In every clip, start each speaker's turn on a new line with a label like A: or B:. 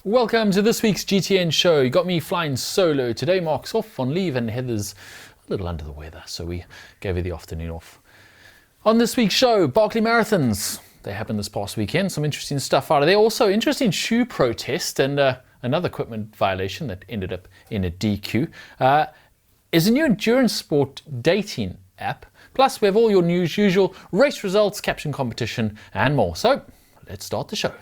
A: Welcome to this week's GTN Show. You got me flying solo. Today Mark's off on leave and Heather's a little under the weather, so we gave her the afternoon off. On this week's show, Barkley Marathons. They happened this past weekend. Some interesting stuff out of there. Also, interesting shoe protest and another equipment violation that ended up in a DQ. Is a new endurance sport dating app. Plus, we have all your news, usual race results, caption competition, and more. So, let's start the show.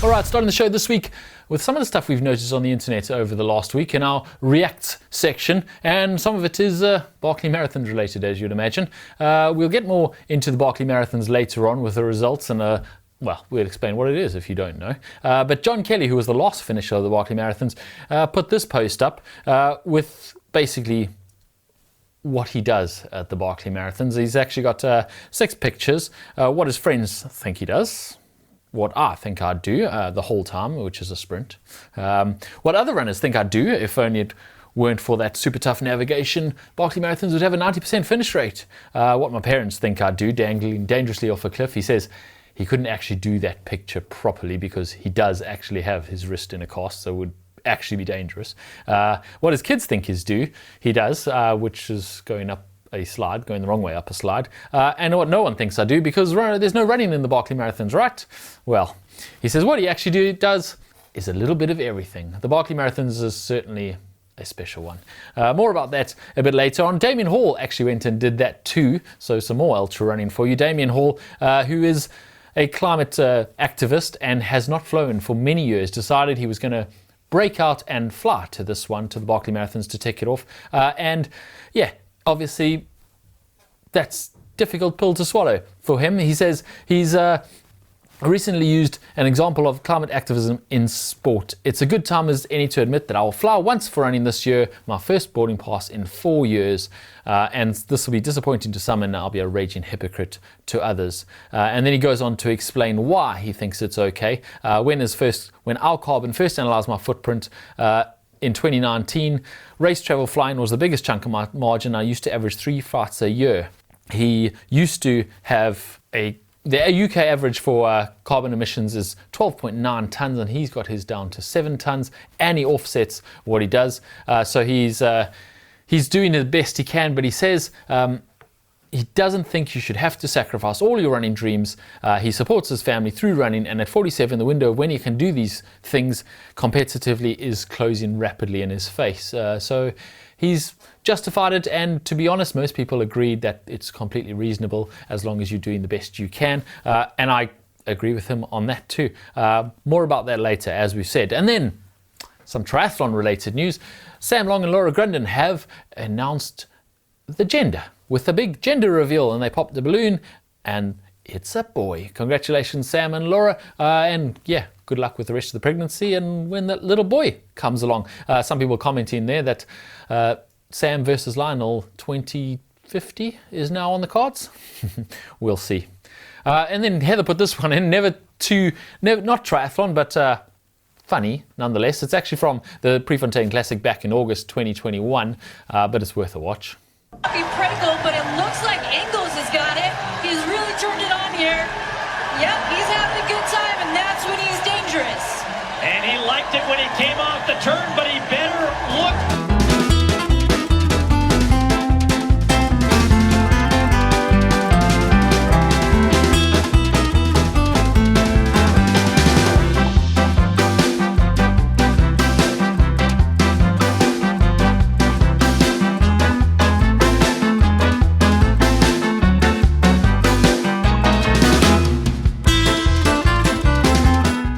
A: All right, starting the show this week with some of the stuff we've noticed on the internet over the last week in our React section, and some of it is Barkley Marathons related, as you'd imagine. We'll get more into the Barkley Marathons later on with the results, and well, we'll explain what it is if you don't know. But John Kelly, who was the last finisher of the Barkley Marathons, put this post up with basically what he does at the Barkley Marathons. He's actually got 6 pictures, what his friends think he does, what I think I'd do the whole time, which is a sprint. What other runners think I'd do if only it weren't for that super tough navigation. Barkley Marathons would have a 90% finish rate. What my parents think I'd do, dangling dangerously off a cliff. He says he couldn't actually do that picture properly because he does actually have his wrist in a cast, so it would actually be dangerous. What his kids think he does, which is going up a slide, going the wrong way up a slide, and what no one thinks I do, because there's no running in the Barkley Marathons, right? Well, he says what he actually does is a little bit of everything. The Barkley Marathons is certainly a special one. More about that a bit later on. Damien Hall actually went and did that too, so some more ultra running for you. Damien Hall, who is a climate activist and has not flown for many years, decided he was going to break out and fly to this one, to the Barkley Marathons, to take it off. And yeah, obviously, that's difficult pill to swallow for him. He says he's recently used an example of climate activism in sport. It's a good time as any to admit that I will fly once for running this year, my first boarding pass in 4 years, and this will be disappointing to some and I'll be a raging hypocrite to others. And then he goes on to explain why he thinks it's okay. When Our Carbon first analysed my footprint, in 2019, race travel flying was the biggest chunk of my margin. I used to average 3 flights a year. He used to have the UK average for carbon emissions is 12.9 tons, and he's got his down to 7 tons, and he offsets what he does. So he's doing the best he can, but he says he doesn't think you should have to sacrifice all your running dreams. He supports his family through running, and at 47, the window of when he can do these things competitively is closing rapidly in his face. So he's justified it, and to be honest, most people agreed that it's completely reasonable as long as you're doing the best you can. And I agree with him on that too. More about that later, as we've said. And then some triathlon related news. Sam Long and Laura Grundon have announced the gender, with a big gender reveal, and they popped the balloon and it's a boy. Congratulations, Sam and Laura, and yeah, good luck with the rest of the pregnancy and when that little boy comes along. Some people commenting there that Sam versus Lionel 2050 is now on the cards. We'll see. And then Heather put this one in, not triathlon, but funny nonetheless. It's actually from the Prefontaine Classic back in August 2021, but it's worth a watch.
B: Be practical, but it looks like Engels has got it. He's really turned it on here. Yep, he's having a good time, and that's when he's dangerous.
C: And he liked it when he came off the turn, but he better look.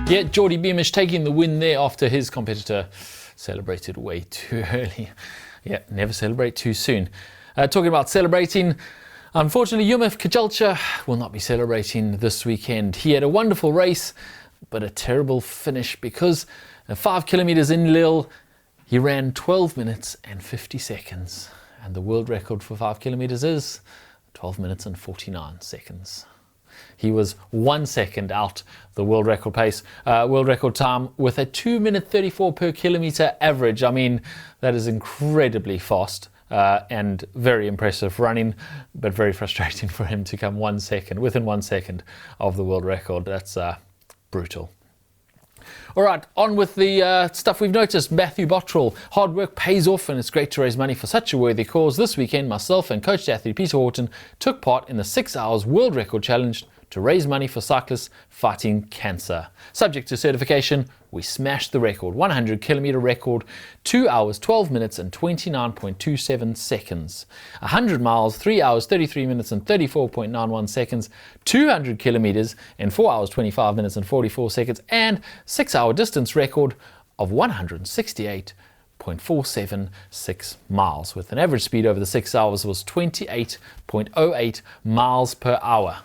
A: Yeah, Geordie Beamish taking the win there after his competitor celebrated way too early. Yeah, never celebrate too soon. Talking about celebrating, unfortunately, Yumif Kajalcha will not be celebrating this weekend. He had a wonderful race, but a terrible finish because 5 kilometers in Lille, he ran 12 minutes and 50 seconds. And the world record for 5 kilometers is 12 minutes and 49 seconds. He was 1 second out the world record pace, world record time with a 2-minute 34 per kilometer average. I mean, that is incredibly fast and very impressive running, but very frustrating for him to come within 1 second of the world record. That's brutal. All right, on with the stuff we've noticed. Matthew Bottrell, hard work pays off, and it's great to raise money for such a worthy cause. This weekend, myself and coach athlete Peter Horton took part in the 6 hours world record challenge to raise money for cyclists fighting cancer. Subject to certification, we smashed the record, 100 kilometer record, 2 hours, 12 minutes and 29.27 seconds. 100 miles, 3 hours, 33 minutes and 34.91 seconds. 200 kilometers in 4 hours, 25 minutes and 44 seconds. And 6-hour distance record of 168.476 miles, with an average speed over the 6 hours was 28.08 miles per hour.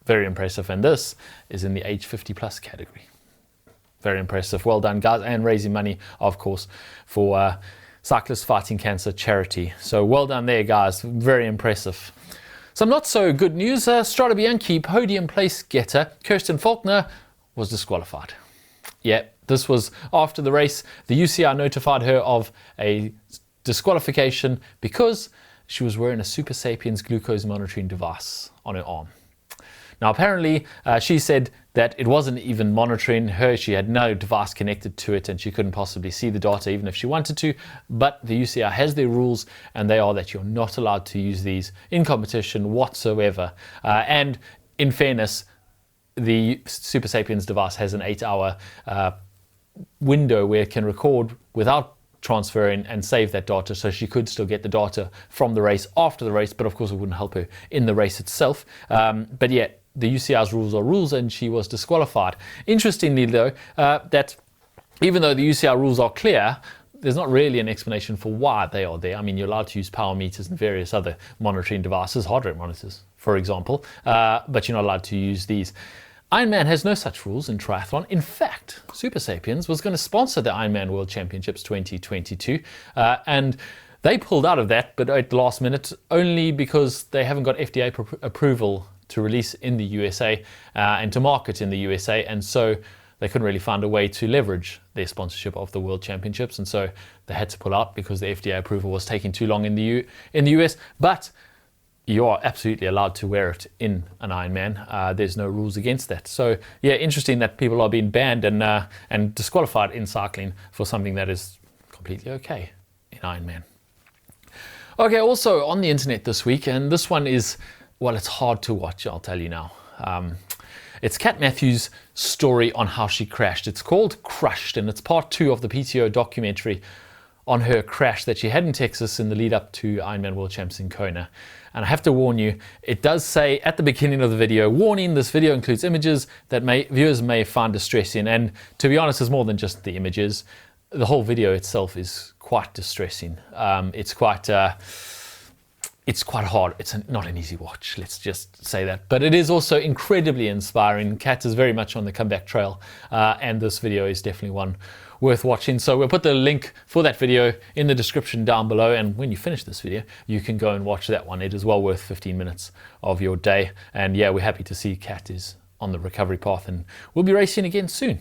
A: Very impressive, and this is in the age 50 plus category. Very impressive. Well done, guys, and raising money, of course, for Cyclists Fighting Cancer charity. So well done there, guys. Very impressive. Some not so good news. Strade Bianchi podium place getter Kirsten Faulkner was disqualified. Yeah, this was after the race. The UCI notified her of a disqualification because she was wearing a Super Sapiens glucose monitoring device on her arm. Now, apparently, she said that it wasn't even monitoring her. She had no device connected to it and she couldn't possibly see the data even if she wanted to. But the UCI has their rules, and they are that you're not allowed to use these in competition whatsoever. And in fairness, the Super Sapiens device has an 8-hour window where it can record without transferring and save that data, so she could still get the data from the race after the race, but of course it wouldn't help her in the race itself. But yeah, the UCI's rules are rules, and she was disqualified. Interestingly though, that even though the UCI rules are clear, there's not really an explanation for why they are there. I mean, you're allowed to use power meters and various other monitoring devices, heart rate monitors, for example, but you're not allowed to use these. Ironman has no such rules in triathlon. In fact, Super Sapiens was going to sponsor the Ironman World Championships 2022, and they pulled out of that, but at the last minute, only because they haven't got FDA approval to release in the USA and to market in the USA, and so they couldn't really find a way to leverage their sponsorship of the World Championships, and so they had to pull out because the FDA approval was taking too long in the US. But you are absolutely allowed to wear it in an Ironman. There's no rules against that. So yeah, interesting that people are being banned and disqualified in cycling for something that is completely okay in Ironman. Okay, also on the internet this week, and this one is, well, it's hard to watch, I'll tell you now. It's Kat Matthews' story on how she crashed. It's called Crushed, and it's part 2 of the PTO documentary on her crash that she had in Texas in the lead up to Ironman World Champs in Kona. And I have to warn you, it does say at the beginning of the video, warning, this video includes images that viewers may find distressing. And to be honest, it's more than just the images. The whole video itself is quite distressing. It's quite hard. It's not an easy watch, let's just say that. But it is also incredibly inspiring. Kat is very much on the comeback trail, and this video is definitely one worth watching. So we'll put the link for that video in the description down below, and when you finish this video, you can go and watch that one. It is well worth 15 minutes of your day. And yeah, we're happy to see Kat is on the recovery path, and we'll be racing again soon.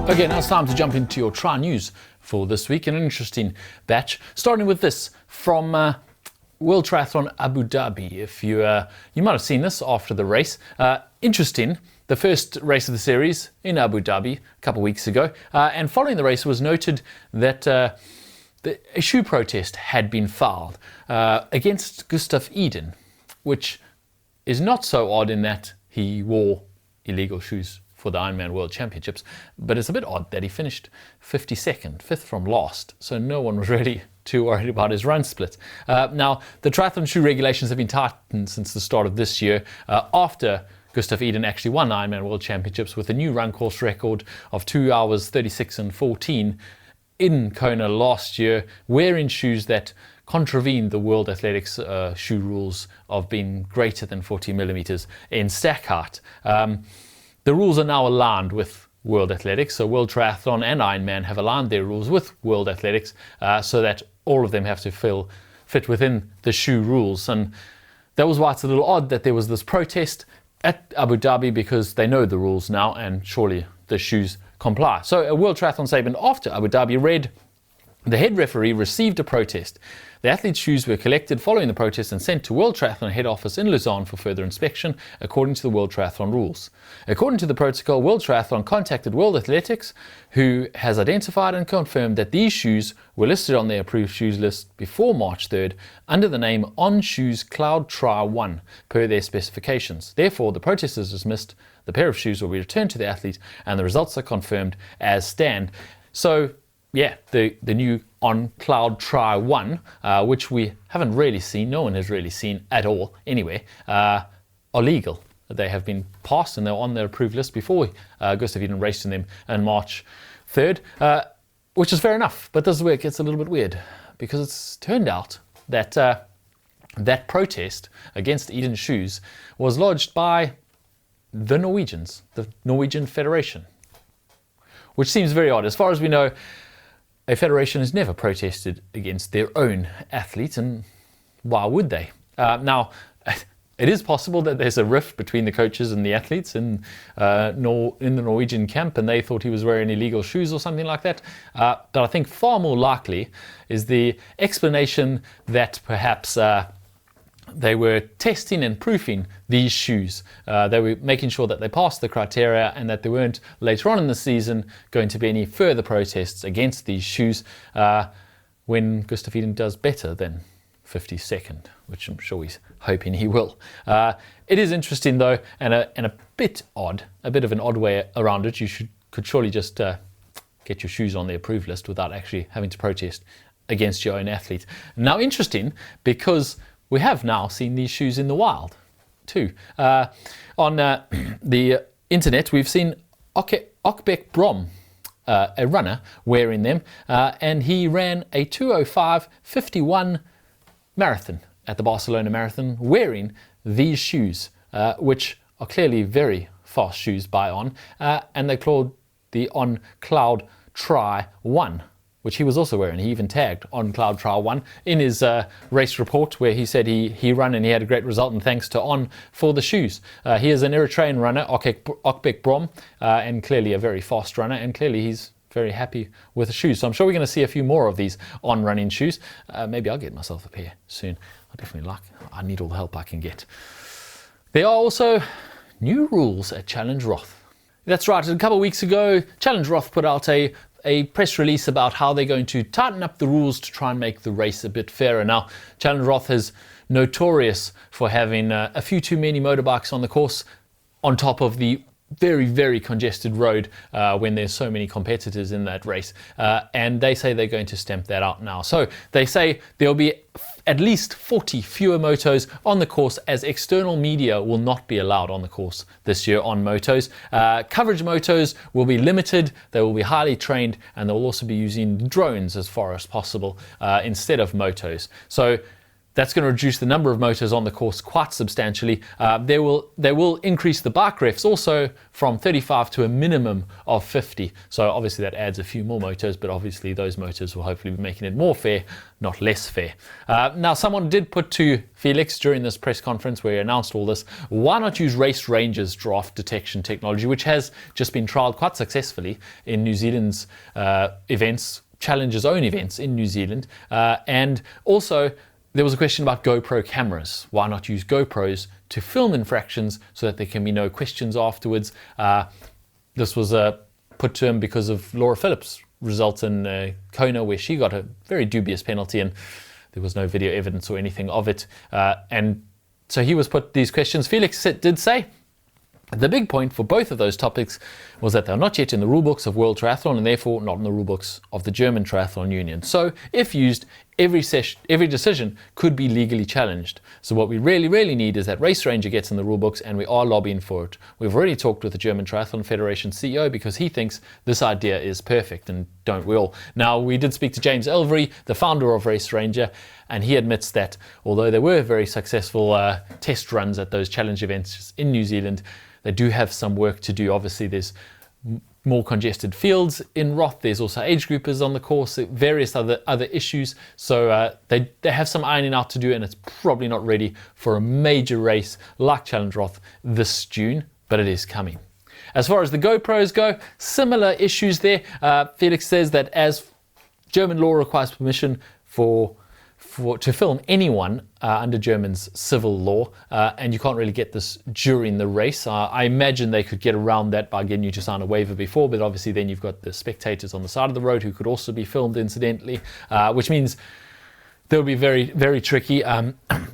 A: Okay, now it's time to jump into your tri news for this week. An interesting batch, starting with this from World Triathlon Abu Dhabi. If you might have seen this after the race. Interesting, the first race of the series in Abu Dhabi a couple of weeks ago, and following the race, it was noted that a shoe protest had been filed against Gustav Iden, which is not so odd in that he wore illegal shoes for the Ironman World Championships, but it's a bit odd that he finished 52nd, 5th from last, so no one was really too worried about his run split. Now, the triathlon shoe regulations have been tightened since the start of this year, after Gustav Iden actually won the Ironman World Championships with a new run course record of 2 hours 36 and 14 in Kona last year, wearing shoes that contravened the World Athletics shoe rules of being greater than 40 millimeters in stack height. The rules are now aligned with World Athletics, so World Triathlon and Ironman have aligned their rules with World Athletics so that all of them have to fit within the shoe rules. And that was why it's a little odd that there was this protest at Abu Dhabi, because they know the rules now and surely the shoes comply. So a World Triathlon statement after Abu Dhabi read, the head referee received a protest. The athletes' shoes were collected following the protest and sent to World Triathlon head office in Lausanne for further inspection, according to the World Triathlon rules. According to the protocol, World Triathlon contacted World Athletics, who has identified and confirmed that these shoes were listed on their approved shoes list before March 3rd under the name On Shoes Cloud Tri 1 per their specifications. Therefore, the protest is dismissed, the pair of shoes will be returned to the athlete, and the results are confirmed as stand. So, yeah, the new On Cloud Tri 1, which we haven't really seen, no one has really seen at all anyway, are legal. They have been passed and they're on their approved list before Gustav Iden raced in them on March 3rd, which is fair enough. But this is where it gets a little bit weird, because it's turned out that that protest against Eden's shoes was lodged by the Norwegians, the Norwegian Federation, which seems very odd. As far as we know, a federation has never protested against their own athletes, and why would they? Now, it is possible that there's a rift between the coaches and the athletes in the Norwegian camp, and they thought he was wearing illegal shoes or something like that. But I think far more likely is the explanation that perhaps they were testing and proofing these shoes. They were making sure that they passed the criteria and that there weren't later on in the season going to be any further protests against these shoes when Gustav Iden does better than 52nd, which I'm sure he's hoping he will. It is interesting though, and a bit odd, a bit of an odd way around it. You could surely just get your shoes on the approved list without actually having to protest against your own athlete. Now, interesting, because we have now seen these shoes in the wild too. On the internet, we've seen Okbek Brom, a runner, wearing them, and he ran a 2:05:51 marathon at the Barcelona Marathon wearing these shoes, which are clearly very fast shoes by On, and they called the On Cloud Tri 1, which he was also wearing. He even tagged On Cloud Tri 1 in his race report, where he said he ran and he had a great result, and thanks to On for the shoes. He is an Eritrean runner, Okbek Brom, and clearly a very fast runner, and clearly he's very happy with the shoes. So I'm sure we're going to see a few more of these On running shoes. Maybe I'll get myself a pair soon. I need all the help I can get. There are also new rules at Challenge Roth. That's right, a couple of weeks ago, Challenge Roth put out a press release about how they're going to tighten up the rules to try and make the race a bit fairer. Now, Challenge Roth is notorious for having a few too many motorbikes on the course, on top of the very, very congested road when there's so many competitors in that race. And they say they're going to stamp that out now. So they say there'll be at least 40 fewer motos on the course, as external media will not be allowed on the course this year on motos. Coverage motos will be limited, they will be highly trained, and they'll also be using drones as far as possible instead of motos. So that's going to reduce the number of motors on the course quite substantially. They will increase the bike refs also from 35 to a minimum of 50. So obviously that adds a few more motors, but obviously those motors will hopefully be making it more fair, not less fair. Now, someone did put to Felix during this press conference where he announced all this, why not use Race Ranger's draft detection technology, which has just been trialled quite successfully in New Zealand's events, Challenge's own events in New Zealand, and also there was a question about GoPro cameras. Why not use GoPros to film infractions so that there can be no questions afterwards? This was put to him because of Laura Phillips' result in Kona, where she got a very dubious penalty and there was no video evidence or anything of it. And so he was put these questions. Felix did say the big point for both of those topics was that they're not yet in the rulebooks of World Triathlon and therefore not in the rulebooks of the German Triathlon Union. So if used, every decision could be legally challenged. So what we really, really need is that Race Ranger gets in the rulebooks, and we are lobbying for it. We've already talked with the German Triathlon Federation CEO because he thinks this idea is perfect, and don't we all? Now, we did speak to James Elvery, the founder of Race Ranger, and he admits that although there were very successful test runs at those challenge events in New Zealand, they do have some work to do. Obviously, there's more congested fields in Roth. There's also age groupers on the course, various other issues. So they have some ironing out to do, and it's probably not ready for a major race like Challenge Roth this June, but it is coming. As far as the GoPros go, similar issues there. Felix says that as German law requires permission to film anyone under German's civil law, and you can't really get this during the race. I imagine they could get around that by getting you to sign a waiver before, but obviously then you've got the spectators on the side of the road who could also be filmed incidentally, which means they'll be very, very tricky.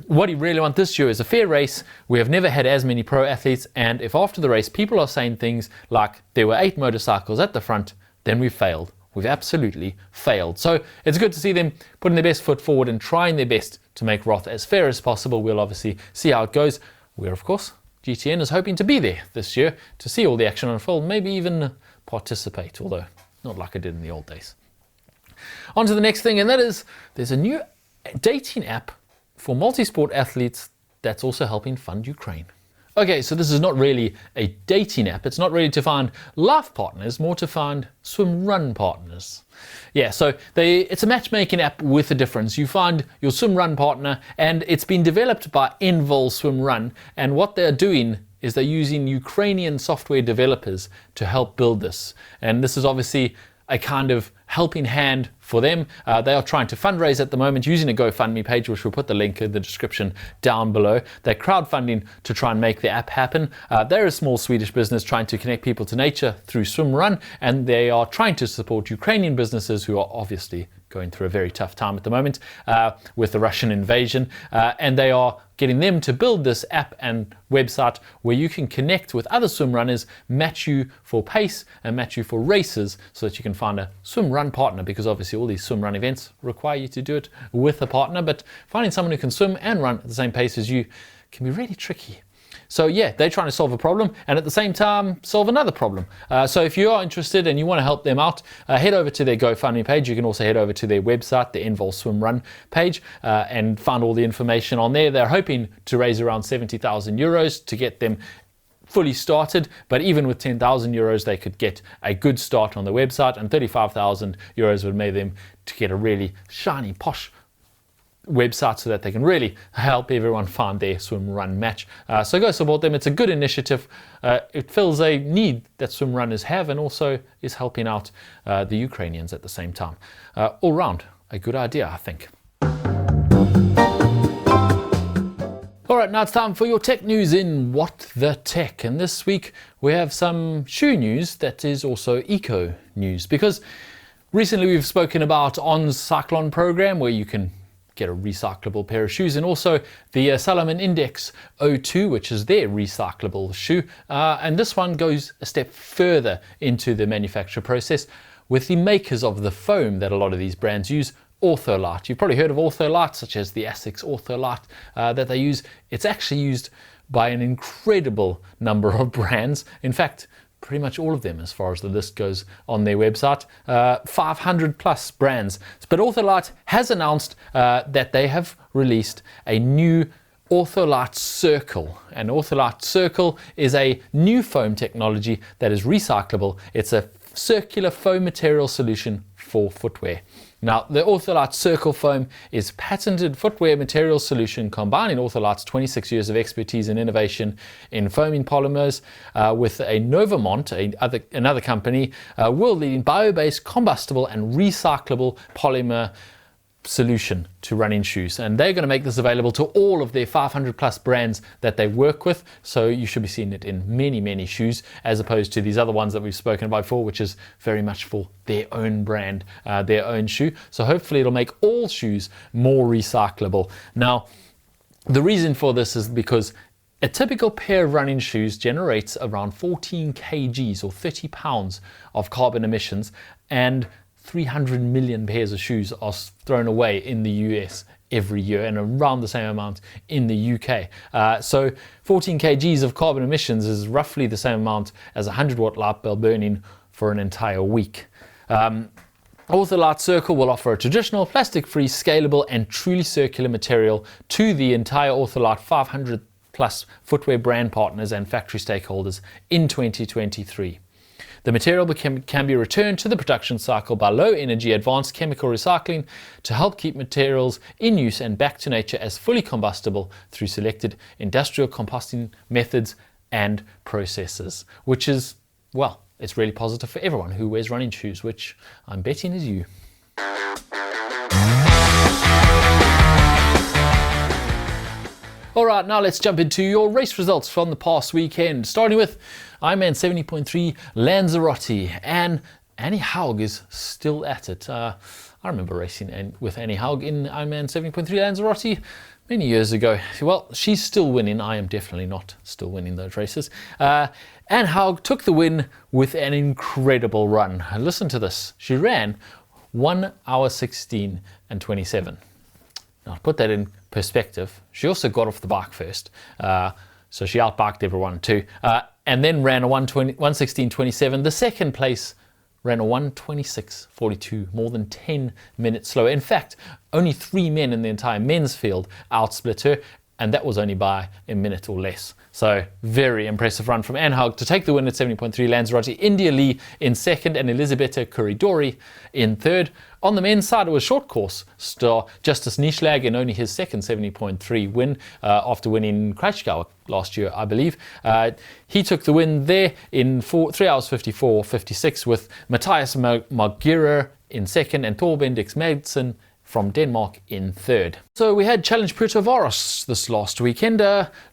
A: What you really want this year is a fair race. We have never had as many pro athletes, and if after the race people are saying things like there were 8 motorcycles at the front, then we've failed. We've absolutely failed. So it's good to see them putting their best foot forward and trying their best to make Roth as fair as possible. We'll obviously see how it goes. We're, of course, GTN is hoping to be there this year to see all the action unfold, maybe even participate, although not like I did in the old days. On to the next thing, and that is there's a new dating app for multi-sport athletes that's also helping fund Ukraine. Okay, so this is not really a dating app. It's not really to find life partners, more to find swim-run partners. Yeah, so it's a matchmaking app with a difference. You find your swim-run partner, and it's been developed by Envol Swim-Run, and what they're doing is they're using Ukrainian software developers to help build this. And this is obviously a kind of helping hand for them. They are trying to fundraise at the moment using a GoFundMe page, which we'll put the link in the description down below. They're crowdfunding to try and make the app happen. They're a small Swedish business trying to connect people to nature through swim-run, and they are trying to support Ukrainian businesses who are obviously going through a very tough time at the moment with the Russian invasion, and they are getting them to build this app and website where you can connect with other swim runners, match you for pace and match you for races so that you can find a swim run partner, because obviously all these swim run events require you to do it with a partner, but finding someone who can swim and run at the same pace as you can be really tricky. So yeah, they're trying to solve a problem and at the same time solve another problem. So if you are interested and you want to help them out, head over to their GoFundMe page. You can also head over to their website, the Envol Swim Run page, and find all the information on there. They're hoping to raise around 70,000 euros to get them fully started, but even with 10,000 euros they could get a good start on the website, and 35,000 euros would make them to get a really shiny, posh website so that they can really help everyone find their swim run match. So go support them. It's a good initiative. It fills a need that swim runners have and also is helping out the Ukrainians at the same time. All round, a good idea, I think. All right, now it's time for your tech news in What the Tech. And this week we have some shoe news that is also eco news, because recently we've spoken about ON's Cyclone program where you can get a recyclable pair of shoes, and also the Salomon Index 02, which is their recyclable shoe. And this one goes a step further into the manufacture process with the makers of the foam that a lot of these brands use, Ortholite. You've probably heard of Ortholite, such as the Asics Ortholite that they use. It's actually used by an incredible number of brands. In fact, pretty much all of them as far as the list goes on their website, 500 plus brands. But Ortholite has announced that they have released a new Ortholite Circle. And Ortholite Circle is a new foam technology that is recyclable. It's a circular foam material solution for footwear. Now, the Ortholite Circle foam is patented footwear material solution combining Ortholite's 26 years of expertise and innovation in foaming polymers with a Novamont, another company, world-leading bio-based, combustible and recyclable polymer solution to running shoes. And they're going to make this available to all of their 500 plus brands that they work with. So you should be seeing it in many, many shoes, as opposed to these other ones that we've spoken about before, which is very much for their own brand, their own shoe. So hopefully it'll make all shoes more recyclable. Now, the reason for this is because a typical pair of running shoes generates around 14 kgs or 30 pounds of carbon emissions, and 300 million pairs of shoes are thrown away in the US every year, and around the same amount in the UK. So 14 kgs of carbon emissions is roughly the same amount as a 100-watt light bulb burning for an entire week. Ortholite Circle will offer a traditional, plastic-free, scalable and truly circular material to the entire Ortholite 500 plus footwear brand partners and factory stakeholders in 2023. The material can be returned to the production cycle by low-energy advanced chemical recycling to help keep materials in use and back to nature as fully combustible through selected industrial composting methods and processes, which is, well, it's really positive for everyone who wears running shoes, which I'm betting is you. Alright, now let's jump into your race results from the past weekend. Starting with Ironman 70.3 Lanzarote, and Annie Haug is still at it. I remember racing with Annie Haug in Ironman 70.3 Lanzarote many years ago. Well, she's still winning. I am definitely not still winning those races. Anne Haug took the win with an incredible run. Listen to this. She ran 1 hour 16 and 27. Now, to put that in perspective, she also got off the bike first. So she outbiked everyone too. And then ran a 1:16.27. The second place ran a 1:26.42, more than 10 minutes slower. In fact, only 3 men in the entire men's field outsplit her, and that was only by a minute or less. So very impressive run from Anne Haug to take the win at 70.3 Lanzarote. India Lee in second and Elisabetta Corridori in third. On the men's side, it was short course star Justice Nieschlag in only his second 70.3 win after winning Kraichgau last year, I believe. He took the win there in 3 hours 54.56 with Matthias Margirer in second and Thor Bendix Madsen from Denmark in third. So we had Challenge Puerto Varas this last weekend.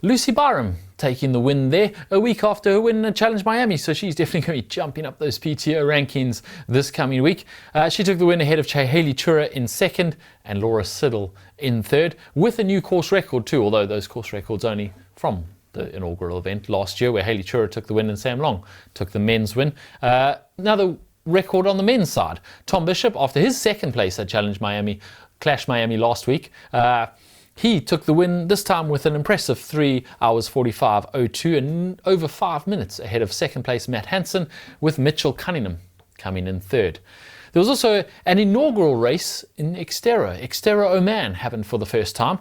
A: Lucy Byram taking the win there a week after her win at Challenge Miami. So she's definitely going to be jumping up those PTO rankings this coming week. She took the win ahead of Haley Chura in second and Laura Siddle in third with a new course record too, although those course records only from the inaugural event last year where Haley Chura took the win and Sam Long took the men's win. Another record on the men's side. Tom Bishop, after his second place at Challenge Miami, Clash Miami last week, he took the win this time with an impressive 3 hours 45.02 and over 5 minutes ahead of second place Matt Hansen with Mitchell Cunningham coming in third. There was also an inaugural race in Xterra Oman happened for the first time.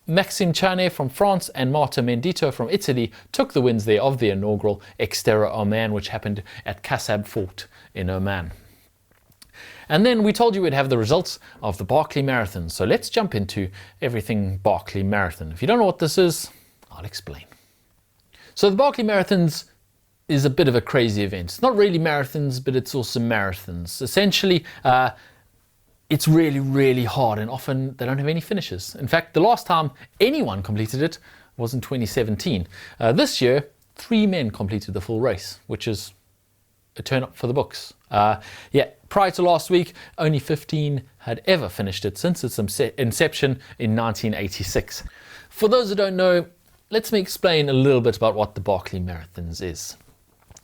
A: Maxime Chane from France and Marta Mendito from Italy took the wins there of the inaugural Xterra Oman, which happened at Kasab Fort in Oman. And then we told you we'd have the results of the Barkley Marathons. So let's jump into everything Barkley Marathon. If you don't know what this is, I'll explain. So the Barkley Marathons is a bit of a crazy event. It's not really marathons, but it's also marathons. Essentially, it's really, really hard, and often they don't have any finishes. In fact, the last time anyone completed it was in 2017. This year, 3 men completed the full race, which is a turn up for the books. Prior to last week, only 15 had ever finished it since its inception in 1986. For those who don't know, let me explain a little bit about what the Barkley Marathons is.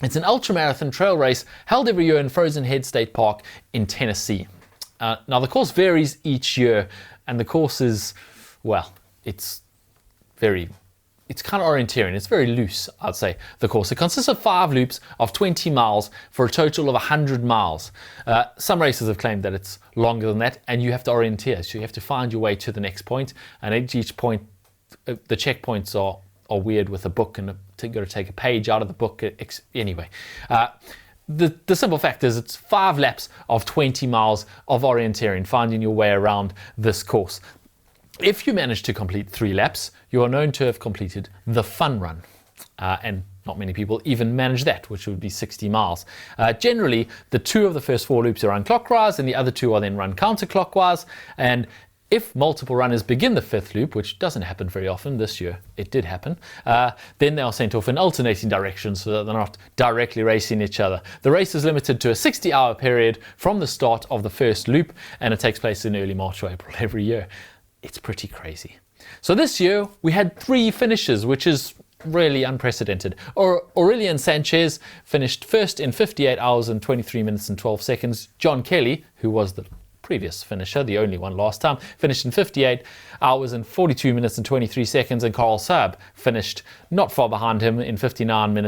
A: It's an ultramarathon trail race held every year in Frozen Head State Park in Tennessee. Now the course varies each year, and the course is, well, it's kind of orienteering. It's very loose, I'd say, the course. It consists of 5 loops of 20 miles for a total of 100 miles. Some races have claimed that it's longer than that, and you have to orienteer. So you have to find your way to the next point, and at each point, the checkpoints are weird with a book, and you've got to take a page out of the book. Anyway, the simple fact is it's 5 laps of 20 miles of orienteering, finding your way around this course. If you manage to complete 3 laps, you are known to have completed the fun run. And not many people even manage that, which would be 60 miles. Generally, the 2 of the first 4 loops are run clockwise, and the other 2 are then run counterclockwise. And if multiple runners begin the 5th loop, which doesn't happen very often, this year it did happen, then they are sent off in alternating directions so that they're not directly racing each other. The race is limited to a 60-hour period from the start of the first loop, and it takes place in early March or April every year. It's pretty crazy. So this year we had 3 finishes, which is really unprecedented. Aurelian Sanchez finished first in 58 hours and 23 minutes and 12 seconds. John Kelly, who was the previous finisher, the only one last time, finished in 58 hours and 42 minutes and 23 seconds, and Carl Saab finished not far behind him in 59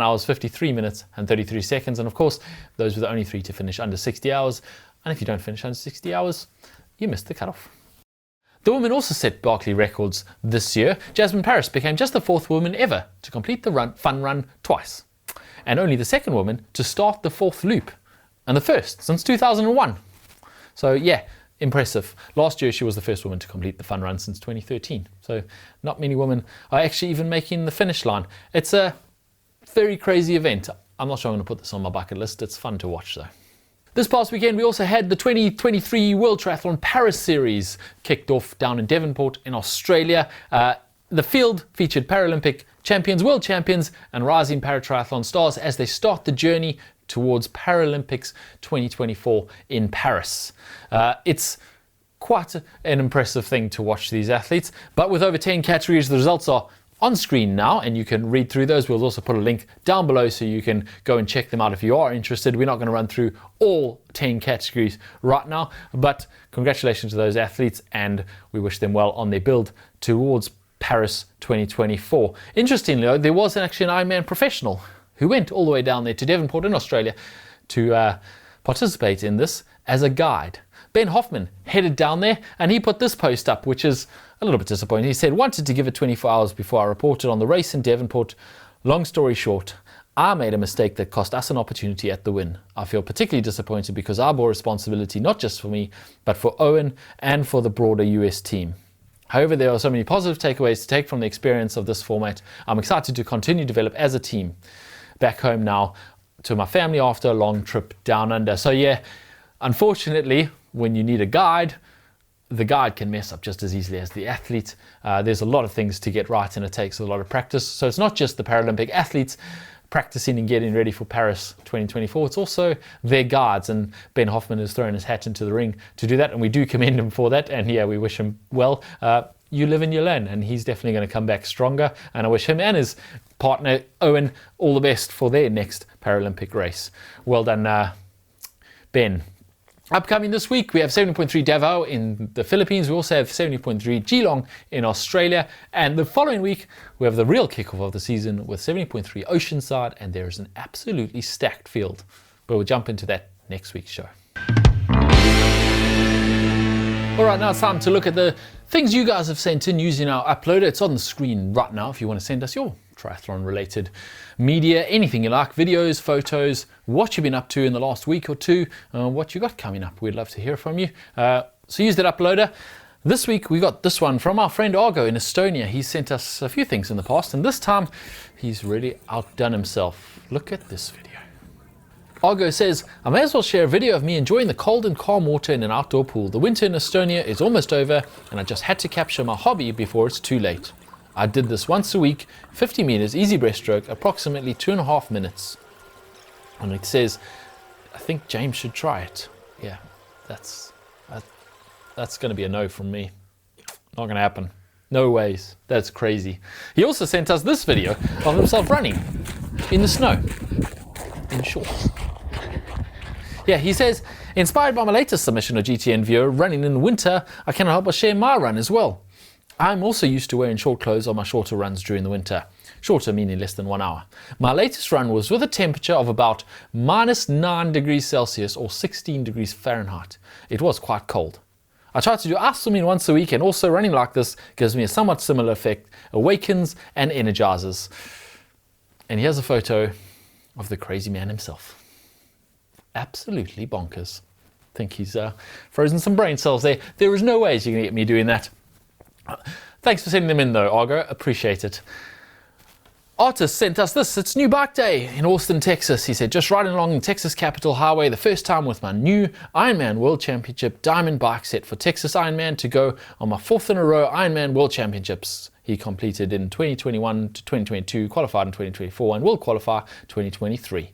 A: hours, 53 minutes and 33 seconds. And of course, those were the only 3 to finish under 60 hours. And if you don't finish under 60 hours, you missed the cutoff. The women also set Barkley records this year. Jasmine Paris became just the 4th woman ever to complete the fun run twice. and only the second woman to start the 4th loop, and the first since 2001. So yeah, impressive. Last year she was the first woman to complete the fun run since 2013. So not many women are actually even making the finish line. It's a very crazy event. I'm not sure I'm going to put this on my bucket list. It's fun to watch though. This past weekend we also had the 2023 World Triathlon Paris Series kicked off down in Devonport in Australia. The field featured Paralympic champions, world champions and rising paratriathlon stars as they start the journey towards Paralympics 2024 in Paris. It's quite an impressive thing to watch these athletes, but with over 10 categories, the results are on screen now and you can read through those. We'll also put a link down below so you can go and check them out if you are interested. We're not going to run through all 10 categories right now, but congratulations to those athletes and we wish them well on their build towards Paris 2024. Interestingly though, there was actually an Ironman professional who went all the way down there to Devonport in Australia to participate in this as a guide. Ben Hoffman headed down there and he put this post up, which is a little bit disappointing. He said, wanted to give it 24 hours before I reported on the race in Devonport. Long story short, I made a mistake that cost us an opportunity at the win. I feel particularly disappointed because I bore responsibility not just for me, but for Owen and for the broader US team. However, there are so many positive takeaways to take from the experience of this format. I'm excited to continue to develop as a team. Back home now to my family after a long trip down under. So yeah, unfortunately, when you need a guide, the guide can mess up just as easily as the athlete. There's a lot of things to get right and it takes a lot of practice. So it's not just the Paralympic athletes practicing and getting ready for Paris 2024, it's also their guides, and Ben Hoffman has thrown his hat into the ring to do that, and we do commend him for that, and yeah, we wish him well. You live and you learn, and he's definitely going to come back stronger, and I wish him and his partner Owen all the best for their next Paralympic race. Well done, Ben. Upcoming this week, we have 70.3 Davao in the Philippines. We also have 70.3 Geelong in Australia. And the following week, we have the real kickoff of the season with 70.3 Oceanside. And there is an absolutely stacked field. But we'll jump into that next week's show. All right, now it's time to look at the things you guys have sent in using our uploader. It's on the screen right now if you want to send us your triathlon related media, anything you like, videos, photos, what you've been up to in the last week or two, what you got coming up. We'd love to hear from you. So use that uploader. This week we got this one from our friend Argo in Estonia. He sent us a few things in the past and this time he's really outdone himself. Look at this video. Argo says, I may as well share a video of me enjoying the cold and calm water in an outdoor pool. The winter in Estonia is almost over and I just had to capture my hobby before it's too late. I did this once a week, 50 meters, easy breaststroke, approximately 2.5 minutes. And it says, I think James should try it. Yeah, that's going to be a no from me. Not going to happen. No ways. That's crazy. He also sent us this video of himself running in the snow, in shorts. Yeah, he says, inspired by my latest submission of GTN viewer, running in winter, I cannot help but share my run as well. I'm also used to wearing short clothes on my shorter runs during the winter. Shorter meaning less than 1 hour. My latest run was with a temperature of about -9 degrees Celsius or 16 degrees Fahrenheit. It was quite cold. I try to do ice swimming once a week and also running like this gives me a somewhat similar effect, awakens and energizes. And here's a photo of the crazy man himself. Absolutely bonkers. I think he's frozen some brain cells there. There is no ways you're going to get me doing that. Thanks for sending them in though, Argo. Appreciate it. Artist sent us this. It's New Bike Day in Austin, Texas. He said, just riding along the Texas Capitol Highway the first time with my new Ironman World Championship Diamond bike set for Texas Ironman to go on my 4th in a row Ironman World Championships. He completed in 2021 to 2022, qualified in 2024 and will qualify 2023.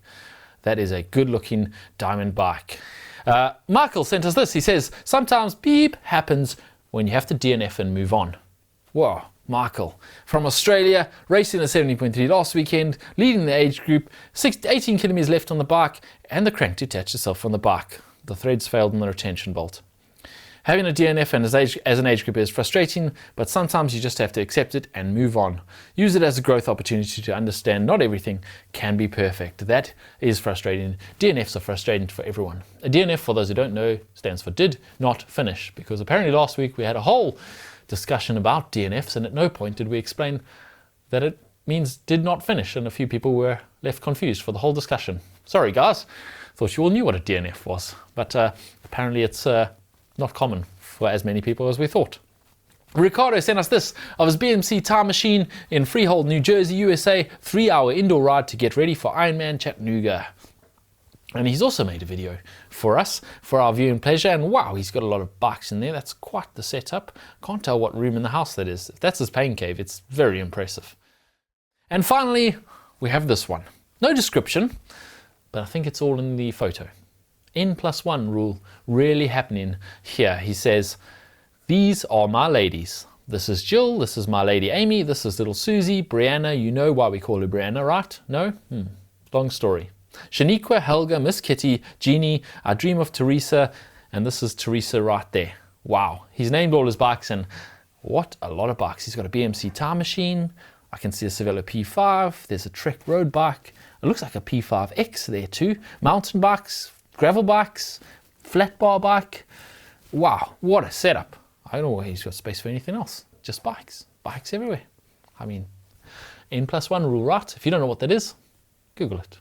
A: That is a good looking diamond bike. Michael sent us this. He says, sometimes beep happens when you have to DNF and move on. Whoa, Michael. From Australia, racing the 70.3 last weekend, leading the age group, 18 kilometers left on the bike, and the crank detached itself from the bike. The threads failed in the retention bolt. Having a DNF and as an age group is frustrating, but sometimes you just have to accept it and move on. Use it as a growth opportunity to understand not everything can be perfect. That is frustrating. DNFs are frustrating for everyone. A DNF, for those who don't know, stands for did not finish, because apparently last week we had a whole discussion about DNFs and at no point did we explain that it means did not finish, and a few people were left confused for the whole discussion. Sorry guys, thought you all knew what a DNF was, but apparently it's not common for as many people as we thought. Ricardo sent us this of his BMC time machine in Freehold, New Jersey, USA, 3-hour indoor ride to get ready for Ironman Chattanooga. And he's also made a video for us, for our viewing pleasure, and wow, he's got a lot of bikes in there. That's quite the setup. Can't tell what room in the house that is. If that's his pain cave, it's very impressive. And finally, we have this one. No description, but I think it's all in the photo. N+1 rule really happening here. He says, these are my ladies. This is Jill, this is my lady Amy, this is little Susie, Brianna. You know why we call her Brianna, right? No? Long story. Shaniqua, Helga, Miss Kitty, Jeannie, I dream of Teresa, and this is Teresa right there. Wow, he's named all his bikes, and what a lot of bikes. He's got a BMC time machine. I can see a Cervelo P5. There's a Trek road bike. It looks like a P5X there too. Mountain bikes, gravel bikes, flat bar bike. Wow, what a setup. I don't know where he's got space for anything else. Just bikes. Bikes everywhere. I mean, N+1 rule, right? If you don't know what that is, Google it.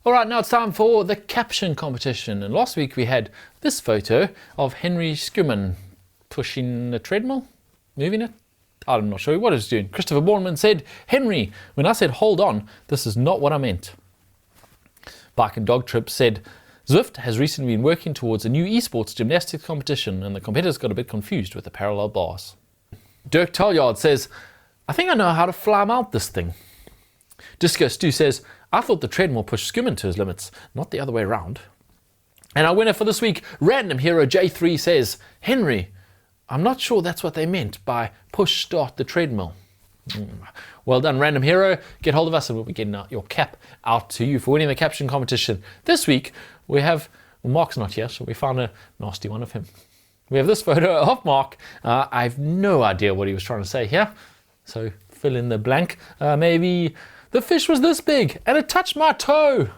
A: Alright, now it's time for the caption competition. And last week we had this photo of Henry Schumann pushing a treadmill, moving it. I'm not sure what he's doing. Christopher Bornman said, Henry, when I said hold on, this is not what I meant. Bike and Dog Trip said, Zwift has recently been working towards a new esports gymnastics competition and the competitors got a bit confused with the parallel bars. Dirk Talyard says, I think I know how to fly mount this thing. Disco Stu says, I thought the treadmill pushed Schumann to his limits, not the other way around. And our winner for this week, Random Hero J3 says, Henry, I'm not sure that's what they meant by push start the treadmill. Well done, Random Hero. Get hold of us and we'll be getting your cap out to you for winning the caption competition. This week we have, well, Mark's not here, so we found a nasty one of him. We have this photo of Mark. I have no idea what he was trying to say here, so fill in the blank. Maybe the fish was this big and it touched my toe.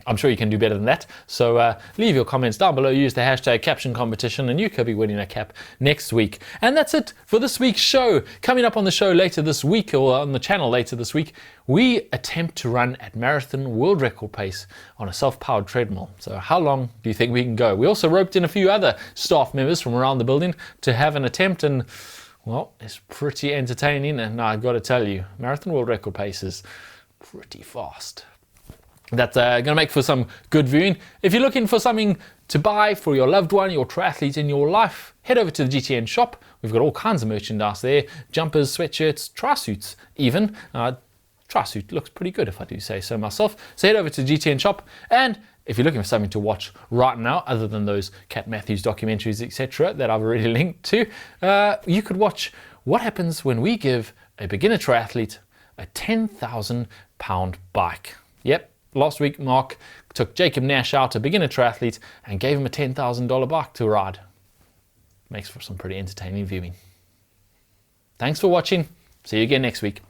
A: I'm sure you can do better than that. So leave your comments down below. Use the hashtag caption competition and you could be winning a cap next week. And that's it for this week's show. Coming up on the show later this week, or on the channel later this week, we attempt to run at marathon world record pace on a self-powered treadmill. So how long do you think we can go? We also roped in a few other staff members from around the building to have an attempt, and well, it's pretty entertaining. And I've got to tell you, marathon world record pace is pretty fast. That's going to make for some good viewing. If you're looking for something to buy for your loved one, your triathlete in your life, head over to the GTN shop. We've got all kinds of merchandise there. Jumpers, sweatshirts, tri-suits even. Tri-suit looks pretty good if I do say so myself. So head over to the GTN shop, and if you're looking for something to watch right now, other than those Cat Matthews documentaries, etc., that I've already linked to, you could watch what happens when we give a beginner triathlete a 10,000 pound bike. Yep. Last week, Mark took Jacob Nash out, a beginner triathlete, and gave him a $10,000 bike to ride. Makes for some pretty entertaining viewing. Thanks for watching. See you again next week.